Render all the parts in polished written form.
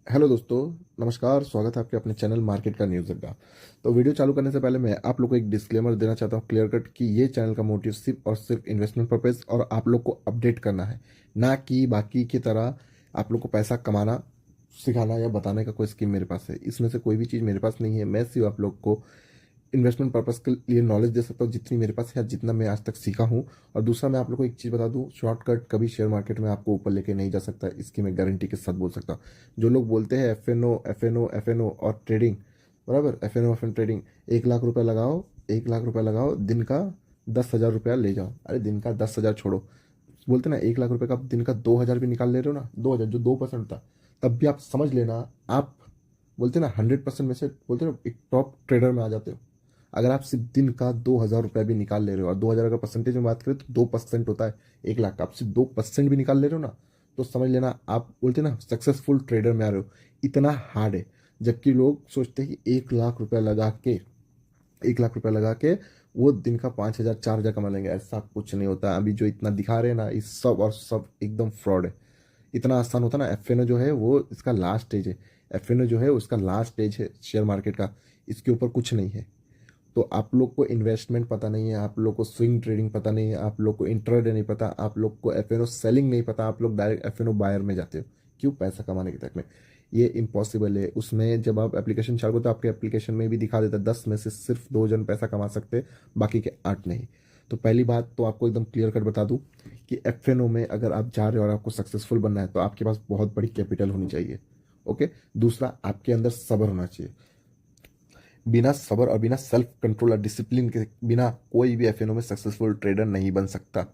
Hello दोस्तों, नमस्कार। स्वागत है आपके अपने चैनल मार्केट का न्यूज़ अड्डा। तो वीडियो चालू करने से पहले मैं आप लोग को एक डिस्क्लेमर देना चाहता हूँ, क्लियर कट, कि ये चैनल का मोटिव सिर्फ और सिर्फ इन्वेस्टमेंट पर्पस और आप लोग को अपडेट करना है, ना कि बाकी की तरह आप लोग को पैसा कमाना सिखाना या बताने का कोई स्कीम मेरे पास है। इसमें से कोई भी चीज़ मेरे पास नहीं है। मैं सिर्फ आप लोग को इन्वेस्टमेंट पर्पस के लिए नॉलेज दे सकता हूँ जितनी मेरे पास है, जितना मैं आज तक सीखा हूँ। और दूसरा, मैं आप लोग को एक चीज़ बता दूँ, शॉर्टकट कभी शेयर मार्केट में आपको ऊपर लेके नहीं जा सकता, इसकी मैं गारंटी के साथ बोल सकता हूँ। जो लोग बोलते हैं एफ एन ओ और ट्रेडिंग, बराबर, एफ एन ट्रेडिंग, 1 लाख रुपया लगाओ, 1 लाख रुपया लगाओ, दिन का 10,000 रुपया ले जाओ। अरे दिन का 10,000 छोड़ो, बोलते ना 1 लाख रुपए का आप दिन का 2,000 भी निकाल ले रहे हो ना, 2,000 जो 2% था, तब भी आप समझ लेना, आप बोलते ना 100% में से बोलते ना एक टॉप ट्रेडर में आ जाते हो। अगर आप सिर्फ दिन का 2,000 रुपया भी निकाल ले रहे हो, और 2,000 अगर परसेंटेज में बात करें तो 2% होता है 1 लाख का, आप सिर्फ 2% भी निकाल ले रहे हो ना, तो समझ लेना आप बोलते ना सक्सेसफुल ट्रेडर में आ रहे हो। इतना हार्ड है। जबकि लोग सोचते हैं कि 1 लाख रुपया लगा के, 1 लाख रुपया लगा के वो दिन का 5,000 4,000 कमा लेंगे। ऐसा कुछ नहीं होता। अभी जो इतना दिखा रहे हैं ना, इस सब और सब एकदम फ्रॉड है। इतना आसान होता ना, एफ जो है वो इसका लास्ट स्टेज है। एफ जो है उसका लास्ट स्टेज है शेयर मार्केट का। इसके ऊपर कुछ नहीं है। तो आप लोग को इन्वेस्टमेंट पता नहीं है, आप लोग को स्विंग ट्रेडिंग पता नहीं है, आप लोग को इंट्राडे नहीं पता, आप लोग को एफ सेलिंग नहीं पता, आप लोग डायरेक्ट एफ बायर में जाते हो। क्यों? पैसा कमाने के तक में। ये इम्पॉसिबल है। उसमें जब आप एप्लीकेशन चालू करते हो, आपके एप्लीकेशन में भी दिखा देता है 10 में से सिर्फ 2 जन पैसा कमा सकते, बाकी के 8 नहीं। तो पहली बात तो आपको एकदम क्लियर कट बता दूं कि एफ में अगर आप जा रहे हो और आपको सक्सेसफुल बनना है तो आपके पास बहुत बड़ी कैपिटल होनी चाहिए। ओके। दूसरा, आपके अंदर सब्र होना चाहिए। बिना सब्र और बिना सेल्फ कंट्रोल और डिसिप्लिन के बिना कोई भी एफ में सक्सेसफुल ट्रेडर नहीं बन सकता।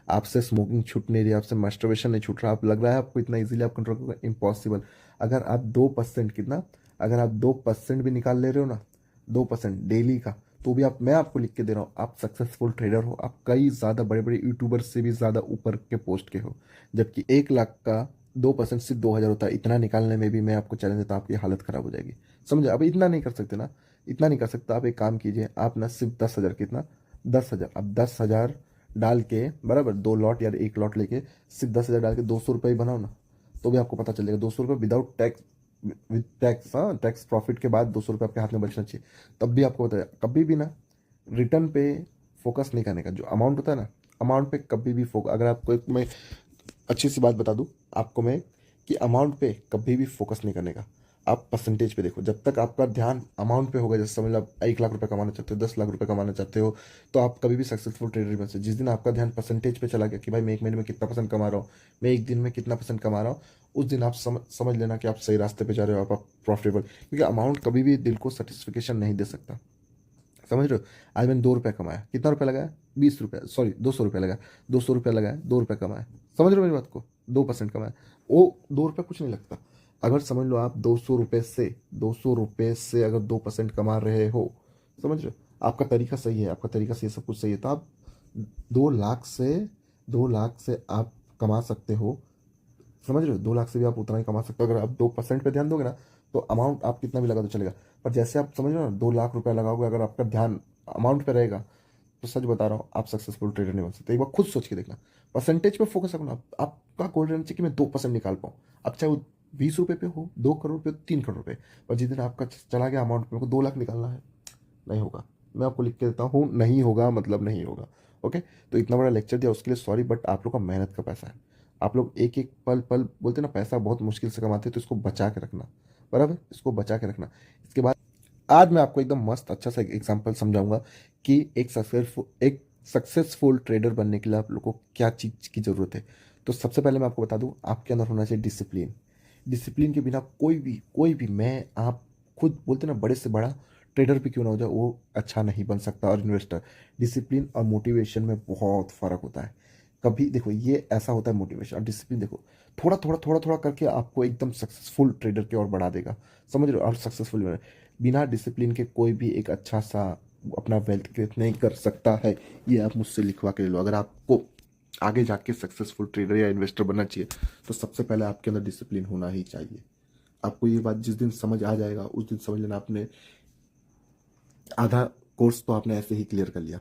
आपसे स्मोकिंग छूट नहीं रही, आपसे मास्टरबेशन नहीं छूट रहा, आप लग रहा है आपको इतना इजीली आप कंट्रोल करोगे, इम्पॉसिबल। अगर आप 2% कितना, अगर आप 2% भी निकाल ले रहे हो ना, 2% डेली का, तो भी आप, मैं आपको लिख के दे रहा हूँ, आप सक्सेसफुल ट्रेडर हो। आप कई ज़्यादा बड़े बड़े यूट्यूबर से भी ज़्यादा ऊपर के पोस्ट के हो। जबकि 1 लाख का 2% सिर्फ 2,000 होता है। इतना निकालने में भी मैं आपको चैलेंज देता हूँ, आपकी हालत खराब हो जाएगी। समझे? अब इतना नहीं कर सकते ना, इतना नहीं कर सकता। आप एक काम कीजिए, आप ना सिर्फ 10,000, कितना, 10,000, अब 10,000 डाल के, बराबर, 2 लॉट या 1 लॉट लेके सिर्फ 10,000 डाल के 200 रुपये ही बनाओ ना, तो भी आपको पता चलेगा 200 रुपये विदाउट टैक्स, विद टैक्स, हाँ, टैक्स प्रॉफिट के बाद 200 रुपये आपके हाथ में बचना चाहिए। तब भी आपको बताया, कभी भी ना रिटर्न पे फोकस नहीं करने का। जो अमाउंट होता है ना, अमाउंट पे कभी भी फोकस, अगर आपको एक मैं अच्छी सी बात बता दूं आपको मैं, कि अमाउंट पे कभी भी फोकस नहीं करने का। आप परसेंटेज पे देखो। जब तक आपका ध्यान अमाउंट पे होगा, जैसे समझ लो आप 1 लाख रुपए कमाना चाहते हो, 10 लाख रुपए कमाना चाहते हो, तो आप कभी भी सक्सेसफुल ट्रेडर नहीं बन सकते। जिस दिन आपका ध्यान परसेंटेज पे चला गया कि भाई मैं 1 महीने में कितना परसेंट कमा रहा हूँ, मैं एक दिन में कितना परसेंट कमा रहा हूँ, उस दिन आप समझ लेना कि आप सही रास्ते पे जा रहे हो, आप प्रॉफिटेबल। क्योंकि अमाउंट कभी भी दिल को सेटिस्फिकेशन नहीं दे सकता। समझ रहे हो? आज मैंने 2 रुपया कमाया, कितना रुपया लगाया? 20 रुपया, सॉरी 200 रुपया लगाया, 200 रुपया लगाया, 2 रुपया कमाया। समझ रहे हो मेरी बात को? 2% कमाया, वो 2 रुपया कुछ नहीं लगता। अगर समझ लो आप 200 रुपये से अगर 2% कमा रहे हो, समझ रहे हो, आपका तरीका सही है, आपका तरीका सही है, सब कुछ सही है, तो आप 2 लाख से 2 लाख से आप कमा सकते हो। समझ रहे हो? 2 लाख से भी आप उतना ही कमा सकते हो अगर आप 2% पे ध्यान दोगे ना। तो अमाउंट आप कितना भी लगा तो चलेगा। पर जैसे आप समझ रहे हो ना, 2 लाख रुपया लगाओगे, अगर आपका ध्यान अमाउंट पे रहेगा, तो सच बता रहा हूँ, आप सक्सेसफुल ट्रेडर नहीं बन सकते। एक बार खुद सोच के देखना। परसेंटेज पे फोकस रखना। आपका गोल रहना चाहिए कि मैं 2% निकाल पाऊँ। अब चाहे वो 20 रुपये पे हो, 2 करोड़ पे हो, 3 करोड़ पे। पर जिस दिन आपका चला गया अमाउंट पे, मेरे को 2 लाख निकालना है, नहीं होगा। मैं आपको लिख के देता हूँ, नहीं होगा मतलब नहीं होगा। ओके। तो इतना बड़ा लेक्चर दिया उसके लिए सॉरी, बट आप लोग का मेहनत का पैसा है। आप लोग एक एक पल पल, बोलते ना पैसा बहुत मुश्किल से कमाते हैं, तो इसको बचा के रखना, बराबर, इसको बचा के रखना। इसके बाद आज मैं आपको एकदम मस्त अच्छा सा एग्जांपल समझाऊंगा कि एक सक्सेसफुल ट्रेडर बनने के लिए आप लोग को क्या चीज़ की ज़रूरत है। तो सबसे पहले मैं आपको बता दूं, आपके अंदर होना चाहिए डिसिप्लिन। डिसिप्लिन के बिना कोई भी मैं आप खुद बोलते ना, बड़े से बड़ा ट्रेडर भी क्यों ना हो जाए, वो अच्छा नहीं बन सकता। और इन्वेस्टर, डिसिप्लिन और मोटिवेशन में बहुत फ़र्क होता है। कभी देखो, ये ऐसा होता है मोटिवेशन और डिसिप्लिन, देखो थोड़ा थोड़ा थोड़ा थोड़ा करके आपको एकदम सक्सेसफुल ट्रेडर की ओर बढ़ा देगा। समझ रहे हो? और सक्सेसफुल, बिना डिसिप्लिन के कोई भी एक अच्छा सा अपना वेल्थ क्रिएट नहीं कर सकता है। ये आप मुझसे लिखवा के ले लो। अगर आपको आगे जाके सक्सेसफुल ट्रेडर या इन्वेस्टर बनना चाहिए, तो सबसे पहले आपके अंदर डिसिप्लिन होना ही चाहिए। आपको ये बात जिस दिन समझ आ जाएगा, उस दिन समझ लेना आपने आधा कोर्स तो आपने ऐसे ही क्लियर कर लिया।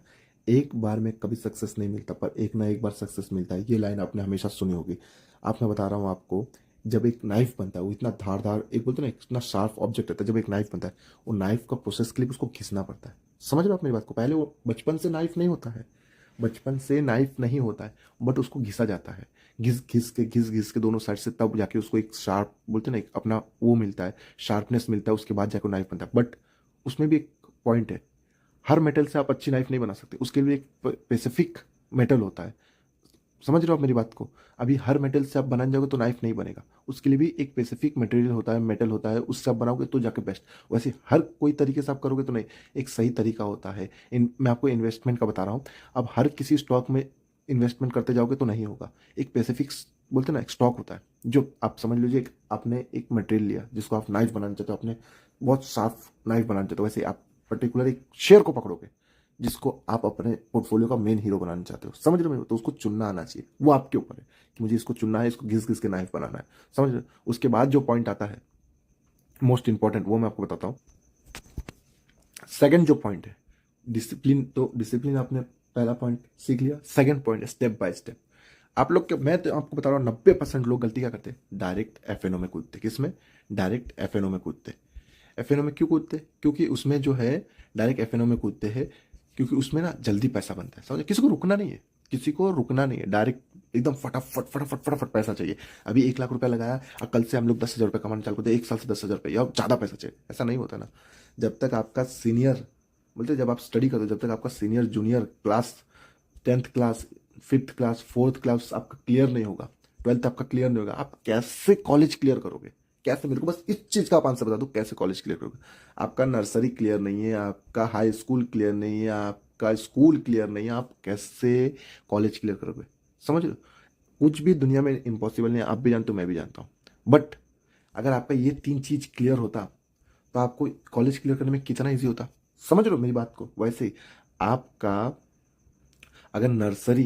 एक बार में कभी सक्सेस नहीं मिलता, पर एक ना एक बार सक्सेस मिलता है। ये लाइन आपने हमेशा सुनी होगी। आप, मैं बता रहा हूँ आपको, जब एक नाइफ बनता है वो इतना धारदार, एक बोलते हैं ना इतना शार्प ऑब्जेक्ट रहता है, जब एक नाइफ बनता है वो नाइफ का प्रोसेस के लिए उसको घिसना पड़ता है। समझ रहे हो आप मेरी बात को? पहले वो बचपन से नाइफ नहीं होता है, बचपन से नाइफ नहीं होता है, बट उसको घिसा जाता है, घिस घिस के दोनों साइड से, तब जाके उसको एक शार्प बोलते हैं ना एक अपना वो मिलता है, शार्पनेस मिलता है, उसके बाद जाकर नाइफ बनता है। बट उसमें भी एक पॉइंट है, हर मेटल से आप अच्छी नाइफ नहीं बना सकते, उसके लिए एक स्पेसिफिक मेटल होता है। समझ रहे हो आप मेरी बात को? अभी हर मेटल से आप बनाने जाओगे तो नाइफ नहीं बनेगा, उसके लिए भी एक स्पेसिफिक मटेरियल होता है, मेटल होता है, उससे आप बनाओगे तो जाके बेस्ट। वैसे हर कोई तरीके से आप करोगे तो नहीं, एक सही तरीका होता है। मैं आपको इन्वेस्टमेंट का बता रहा हूँ। अब हर किसी स्टॉक में इन्वेस्टमेंट करते जाओगे तो नहीं होगा, एक स्पेसिफिक बोलते हैं ना एक स्टॉक होता है, जो आप समझ लीजिए आपने एक मटेरियल लिया जिसको आप नाइफ बनाना चाहते हो, आपने बहुत साफ नाइफ बनाना चाहते हो, वैसे आप पर्टिकुलर एक शेयर को पकड़ोगे जिसको आप अपने पोर्टफोलियो का मेन हीरो बनाना चाहते हो। समझ रहे हो? तो उसको चुनना आना चाहिए, वो आपके ऊपर है कि मुझे इसको चुनना है, इसको घिस घिस के नाइफ बनाना है। समझ रहे हो? उसके बाद जो पॉइंट आता है मोस्ट इंपॉर्टेंट, वो मैं आपको बताता हूँ। सेकंड जो पॉइंट है डिसिप्लिन, तो डिसिप्लिन आपने पहला पॉइंट सीख लिया। सेकंड पॉइंट है स्टेप बाय स्टेप। आप लोग मैं तो आपको बता रहा हूँ 90% लोग गलती क्या करते हैं, डायरेक्ट एफएनओ में कूदते। किसमें? डायरेक्ट एफएनओ में कूदते। एफएनओ में क्यों कूदते? क्योंकि उसमें जो है डायरेक्ट एफएनओ में कूदते हैं क्योंकि उसमें ना जल्दी पैसा बनता है। समझे? किसी को रुकना नहीं है, किसी को रुकना नहीं है, डायरेक्ट एकदम फटाफट फटाफट फटाफट पैसा चाहिए। अभी 1 लाख रुपया लगाया और कल से हम लोग 10,000 रुपये कमाना चालू करते, 1 साल से 10,000 रुपये या ज़्यादा पैसा चाहिए, ऐसा नहीं होता ना। जब तक आपका सीनियर बोलते जब आप स्टडी करते हो, जब तक आपका senior junior class 10th class 5th class 4th class आपका क्लियर नहीं होगा, 12th आपका क्लियर नहीं होगा, आप कैसे कॉलेज क्लियर करोगे? कैसे? मेरे को बस इस चीज का आप आंसर बता दो, कैसे कॉलेज क्लियर करोगे? आपका नर्सरी क्लियर नहीं है, आपका हाई स्कूल क्लियर नहीं है, आपका स्कूल क्लियर नहीं है, आप कैसे कॉलेज क्लियर करोगे? समझ रहे हो? कुछ भी दुनिया में इम्पॉसिबल नहीं है, आप भी जानते हो, मैं भी जानता हूँ। बट अगर आपका ये 3 चीज क्लियर होता तो आपको कॉलेज क्लियर करने में कितना ईजी होता। समझ रहे हो मेरी बात को? वैसे ही आपका अगर नर्सरी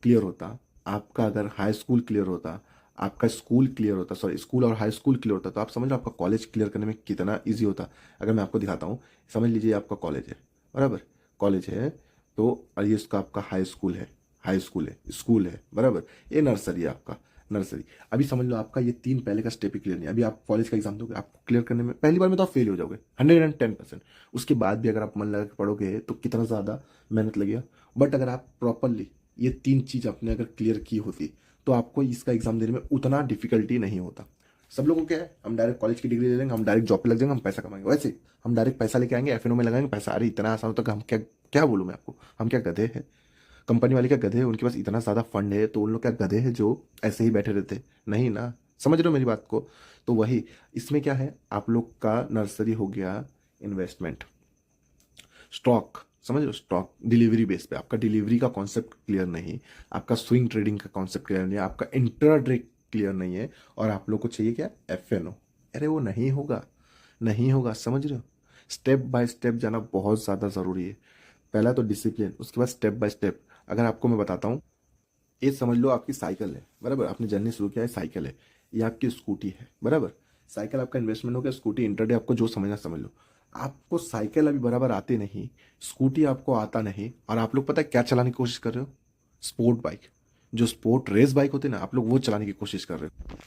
क्लियर होता, आपका अगर हाई स्कूल क्लियर होता, आपका स्कूल क्लियर होता, सॉरी स्कूल और हाई स्कूल क्लियर होता, तो आप समझ लो आपका कॉलेज क्लियर करने में कितना इजी होता। अगर मैं आपको दिखाता हूँ, समझ लीजिए आपका कॉलेज है, बराबर? कॉलेज है तो और ये इसका आपका हाई स्कूल है, हाई स्कूल है, स्कूल है, बराबर? ये नर्सरी है आपका, नर्सरी। अभी समझ लो आपका ये 3 पहले का स्टेप ही क्लियर नहीं है। अभी आप कॉलेज का एग्जाम दोगे, आपको क्लियर करने में पहली बार में तो आप फेल हो जाओगे 110%। उसके बाद भी अगर आप मन लगा के पढ़ोगे तो कितना ज़्यादा मेहनत लगेगा। बट अगर आप प्रॉपरली ये 3 चीज़ आपने अगर क्लियर की होती तो आपको इसका एग्जाम देने में उतना डिफिकल्टी नहीं होता। सब लोगों को क्या है, हम डायरेक्ट कॉलेज की डिग्री ले लेंगे, हम डायरेक्ट जॉब पे लग जाएंगे, हम पैसा कमाएंगे। वैसे हम डायरेक्ट पैसा लेके आएंगे, एफएनओ में लगाएंगे पैसा। अरे इतना आसान होता है, हम क्या क्या बोलूँ मैं आपको, हम क्या गधे हैं? कंपनी वाले क्या गधे हैं? उनके पास इतना ज़्यादा फंड है तो उन लोग क्या गधे हैं जो ऐसे ही बैठे रहते? नहीं ना। समझ रहे हो मेरी बात को? तो वही इसमें क्या है, आप लोग का नर्सरी हो गया इन्वेस्टमेंट, स्टॉक, समझ लो स्टॉक डिलीवरी बेस पे, आपका डिलीवरी का कॉन्सेप्ट क्लियर नहीं, आपका स्विंग ट्रेडिंग का कॉन्सेप्ट क्लियर नहीं है, आपका इंट्राडे क्लियर नहीं है, और आप लोग को चाहिए क्या? एफएनओ। अरे वो नहीं होगा, नहीं होगा। समझ रहे हो? स्टेप बाय स्टेप जाना बहुत ज़्यादा ज़रूरी है। पहला तो डिसिप्लिन, उसके बाद स्टेप बाय स्टेप। अगर आपको मैं बताता हूँ, ये समझ लो आपकी साइकिल है, बराबर? आपने जर्नी शुरू किया है, साइकिल है, ये आपकी स्कूटी है, बराबर? साइकिल आपका इन्वेस्टमेंट हो गया, स्कूटी इंटरडे आपको जो समझना समझ लो। आपको साइकिल अभी बराबर आती नहीं, स्कूटी आपको आता नहीं, और आप लोग पता है क्या चलाने की कोशिश कर रहे हो? स्पोर्ट बाइक, जो स्पोर्ट रेस बाइक होती है ना, आप लोग वो चलाने की कोशिश कर रहे हो।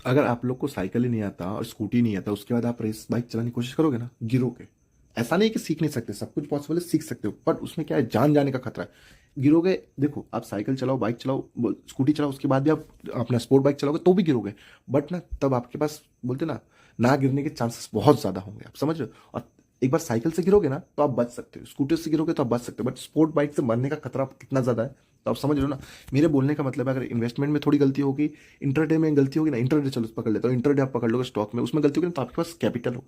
अगर आप लोग को साइकिल ही नहीं आता और स्कूटी नहीं आता, उसके बाद आप रेस बाइक चलाने की कोशिश करोगे ना, गिरोगे। ऐसा नहीं कि सीख नहीं सकते, सब कुछ पॉसिबल है, सीख सकते हो, पर उसमें क्या है, जान जाने का खतरा है, गिरोगे। देखो आप साइकिल चलाओ, बाइक चलाओ, स्कूटी चलाओ, उसके बाद भी आप अपना स्पोर्ट बाइक चलाओगे तो भी गिरोगे। बट ना तब आपके पास बोलते ना गिरने के चांसेस बहुत ज़्यादा होंगे। आप समझ रहे हो? और एक बार साइकिल से गिरोगे ना तो आप बच सकते हो, स्कूटर से गिरोगे तो आप बच सकते हो, बट स्पोर्ट बाइक से मरने का खतरा कितना ज़्यादा है। तो आप समझ रहे हो ना मेरे बोलने का मतलब है? अगर इन्वेस्टमेंट में थोड़ी गलती होगी, इंटरडे में गलती होगी ना, इंटरडे चलो पकड़ लेता हूँ, इंटरडे आप पकड़ लोगे, स्टॉक में उसमें गलती होगी ना, तो आपके पास कैपिटल होगा,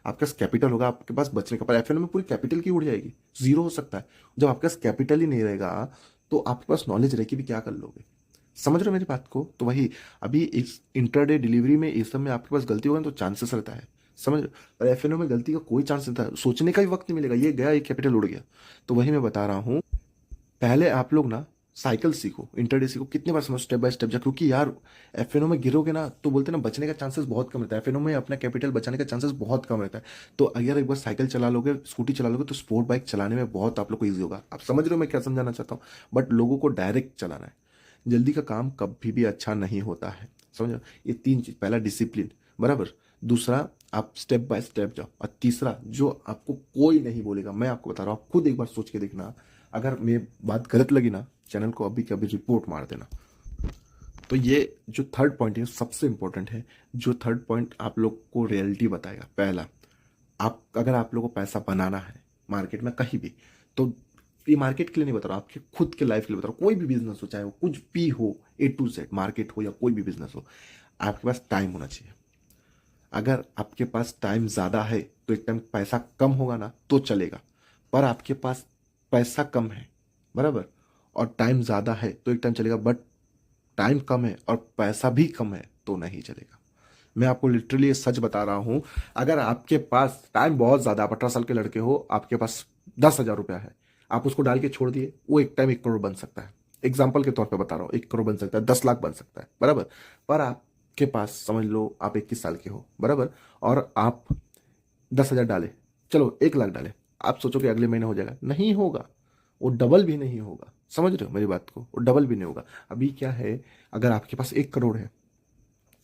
आपके पास कैपिटल होगा, आपके पास बचने का। पर एफएनओ में पूरी कैपिटल की उड़ जाएगी, जीरो हो सकता है। जब आपके पास कैपिटल ही नहीं रहेगा तो आपके पास नॉलेज रह के भी क्या कर लोगे? समझ रहे हो मेरी बात को? तो वही अभी इस इंटरडे डिलीवरी में इस सब में आपके पास गलती होगा ना तो चांसेस रहता है। समझ रहे हो? पर एफएनओ में गलती का कोई चांस नहीं था, सोचने का भी वक्त नहीं मिलेगा, ये गया, ये कैपिटल उड़ गया। तो वही मैं बता रहा हूँ, पहले आप लोग ना साइकिल सीखो, इंटरडे सीखो, कितने बार समझो, स्टेप बाय स्टेप जा। क्योंकि यार एफएनओ में गिरोगे ना तो बोलते हैं ना बचने का चांसेस बहुत कम रहता है, एफएनओ में अपना कैपिटल बचाने का चांसेस बहुत कम रहता है। तो अगर एक बार साइकिल चला लोगे, स्कूटी चला लोगे, तो स्पोर्ट बाइक चलाने में बहुत आप लोग को ईजी होगा। आप समझ रहे हो मैं क्या समझाना चाहता हूँ? बट लोगों को डायरेक्ट चलाना है, जल्दी का काम कभी भी अच्छा नहीं होता है। समझ। ये तीन चीज, पहला डिसिप्लिन, बराबर, दूसरा आप स्टेप बाय स्टेप जाओ, और तीसरा जो आपको कोई नहीं बोलेगा, मैं आपको बता रहा हूँ, आप खुद एक बार सोच के देखना, अगर मेरी बात गलत लगी ना, चैनल को अभी के अभी रिपोर्ट मार देना। तो ये जो थर्ड पॉइंट है सबसे इंपॉर्टेंट है, जो थर्ड पॉइंट आप लोग को रियलिटी बताएगा। पहला, अगर आप लोग को पैसा बनाना है मार्केट में कहीं भी, तो ये मार्केट के लिए नहीं बता रहा, आपके खुद के लाइफ के लिए बता रहा हूँ। कोई भी बिजनेस हो, चाहे वो कुछ भी हो, A to Z, मार्केट हो या कोई भी बिजनेस हो, आपके पास टाइम होना चाहिए। अगर आपके पास टाइम ज़्यादा है तो एक टाइम पैसा कम होगा ना तो चलेगा, पर आपके पास पैसा कम है, बराबर, और टाइम ज़्यादा है तो एक टाइम चलेगा, बट टाइम कम है और पैसा भी कम है तो नहीं चलेगा। मैं आपको लिटरली ये सच बता रहा हूं। अगर आपके पास टाइम बहुत ज्यादा, आप 18 साल के लड़के हो, आपके पास 10,000 रुपया है, आप उसको डाल के छोड़ दिए, वो एक टाइम 1 करोड़ बन सकता है। एग्जाम्पल के तौर पे बता रहा हूँ, 1 करोड़ बन सकता है, 10 लाख बन सकता है, बराबर। पर आपके पास समझ लो आप 21 साल के हो, बराबर, और आप 10,000 डाले, चलो 1 लाख डाले, आप सोचो कि अगले महीने हो जाएगा, नहीं होगा, वो डबल भी नहीं होगा। समझ रहे हो मेरी बात को, वो डबल भी नहीं होगा। अभी क्या है, अगर आपके पास 1 करोड़ है,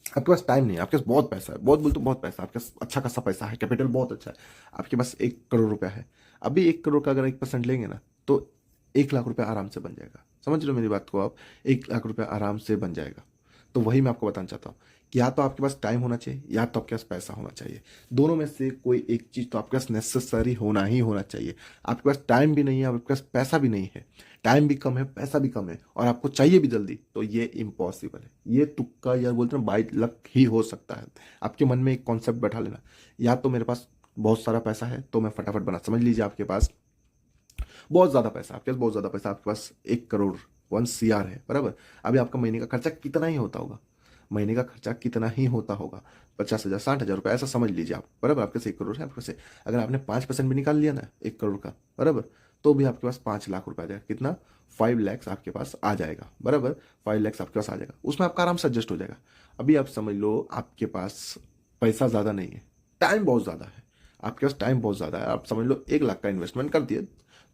आपके पास टाइम नहीं है, आपके पास बहुत पैसा है, बहुत बोल तो बहुत पैसा, आपके पास अच्छा खासा पैसा है, कैपिटल बहुत अच्छा है, आपके पास 1 करोड़ रुपया है। अभी 1 करोड़ का अगर 1% लेंगे ना, तो 1 लाख रुपया आराम से बन जाएगा। समझ रहे हो मेरी बात को आप, 1 लाख रुपया आराम से बन जाएगा। तो वही मैं आपको बताना चाहता हूँ कि या तो आपके पास टाइम होना चाहिए, या तो आपके पास पैसा होना चाहिए। दोनों में से कोई एक चीज तो आपके पास नेसेसरी होना ही होना चाहिए। आपके पास टाइम भी नहीं है, आपके पास पैसा भी नहीं है, टाइम भी कम है, पैसा भी कम है, और आपको चाहिए भी जल्दी, तो ये इम्पॉसिबल है। ये तुक्का या बोलते हैं बाई लक ही हो सकता है। आपके मन में एक कॉन्सेप्ट बैठा लेना, या तो मेरे पास बहुत सारा पैसा है तो मैं फटाफट बना, समझ लीजिए आपके पास बहुत ज्यादा पैसा, आपके पास बहुत ज्यादा पैसा, आपके पास 1 करोड़ 1 CR है, बराबर। अभी आपका महीने का खर्चा कितना ही होता होगा, महीने का खर्चा कितना ही होता होगा, 50,000 60,000 रुपये, ऐसा समझ लीजिए आप, बराबर। आपके से 1 करोड़ है, आपके से अगर आपने 5% भी निकाल लिया ना 1 करोड़ का, बराबर, तो भी आपके पास 5 लाख रुपए आ जाएगा। कितना? 5 lakhs आपके पास आ जाएगा, बराबर। 5 lakhs आपके पास आ जाएगा, उसमें आपका आराम से एडजस्ट हो जाएगा। अभी आप समझ लो आपके पास पैसा ज़्यादा नहीं है, टाइम बहुत ज़्यादा है, आपके पास टाइम बहुत ज़्यादा है। आप समझ लो 1 लाख का इन्वेस्टमेंट कर दिए,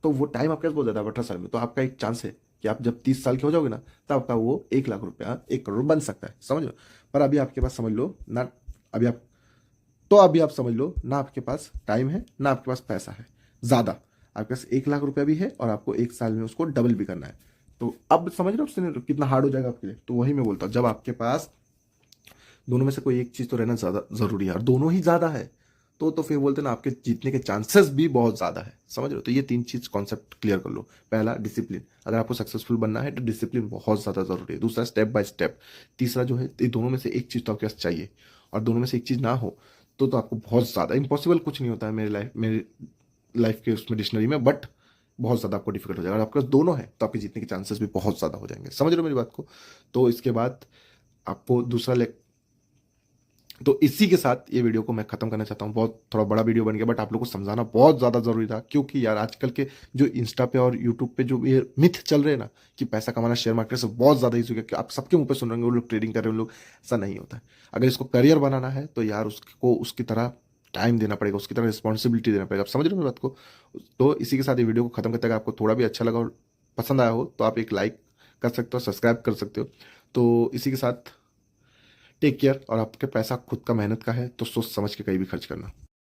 तो वो टाइम आपके पास बहुत ज़्यादा है, 18 साल में, तो आपका एक चांस है कि आप जब 30 साल के हो जाओगे ना, तब आपका वो 1 लाख रुपया 1 करोड़ बन सकता है, समझ लो। पर अभी आपके पास समझ लो ना, अभी आप तो अभी आप समझ लो ना, आपके पास टाइम है ना आपके पास पैसा है ज़्यादा। आपके पास 1 लाख रुपया भी है और आपको 1 साल में उसको डबल भी करना है। तो अब समझ रहे हो उसने कितना हार्ड हो जाएगा आपके लिए। तो वही मैं बोलता हूँ, जब आपके पास दोनों में से कोई एक चीज़ तो रहना ज़्यादा ज़रूरी है, और दोनों ही ज़्यादा है, तो फिर बोलते हैं ना आपके जीतने के चांसेस भी बहुत ज़्यादा है, समझ रहे हो। तो ये 3 चीज़ कॉन्सेप्ट क्लियर कर लो। पहला डिसिप्लिन, अगर आपको सक्सेसफुल बनना है तो डिसिप्लिन बहुत ज़्यादा ज़रूरी है। दूसरा स्टेप बाय स्टेप। तीसरा जो है, ये दोनों में से एक चीज़ तो आपके पास चाहिए, और दोनों में से एक चीज़ ना हो तो आपको बहुत ज़्यादा इम्पॉसिबल कुछ नहीं होता है मेरी लाइफ के उसमें डिक्शनरी में, बट बहुत ज़्यादा आपको डिफिकल्ट हो जाएगा। अगर आपके पास दोनों है तो आपके जीतने के चांसेस भी बहुत ज़्यादा हो जाएंगे, समझ रहे हो मेरी बात को। तो इसके बाद आपको दूसरा तो इसी के साथ ये वीडियो को मैं खत्म करना चाहता हूँ। बहुत थोड़ा बड़ा वीडियो बन गया, बट आप लोगों को समझाना बहुत ज़्यादा ज़रूरी था, क्योंकि यार आजकल के जो इंस्टा पे और यूट्यूब पे जो ये मिथ चल रहे हैं ना कि पैसा कमाना शेयर मार्केट से बहुत ज़्यादा ईजी हो गया, कि आप सबके मुंह पे सुन रहे होंगे वो लोग ट्रेडिंग कर रहे हैं, लोग, ऐसा नहीं होता है। अगर इसको करियर बनाना है तो यार उसको उसकी तरह टाइम देना पड़ेगा, उसकी तरह रिस्पॉन्सिबिलिटी देना पड़ेगा। आप समझ रहे हो मेरी बात को। तो इसी के साथ ये वीडियो को खत्म करते, अगर आपको थोड़ा भी अच्छा लगा और पसंद आया हो तो आप एक लाइक कर सकते हो, सब्सक्राइब कर सकते हो। तो इसी के साथ टेक केयर, और आपके पैसा खुद का मेहनत का है तो सोच समझ के कहीं भी खर्च करना।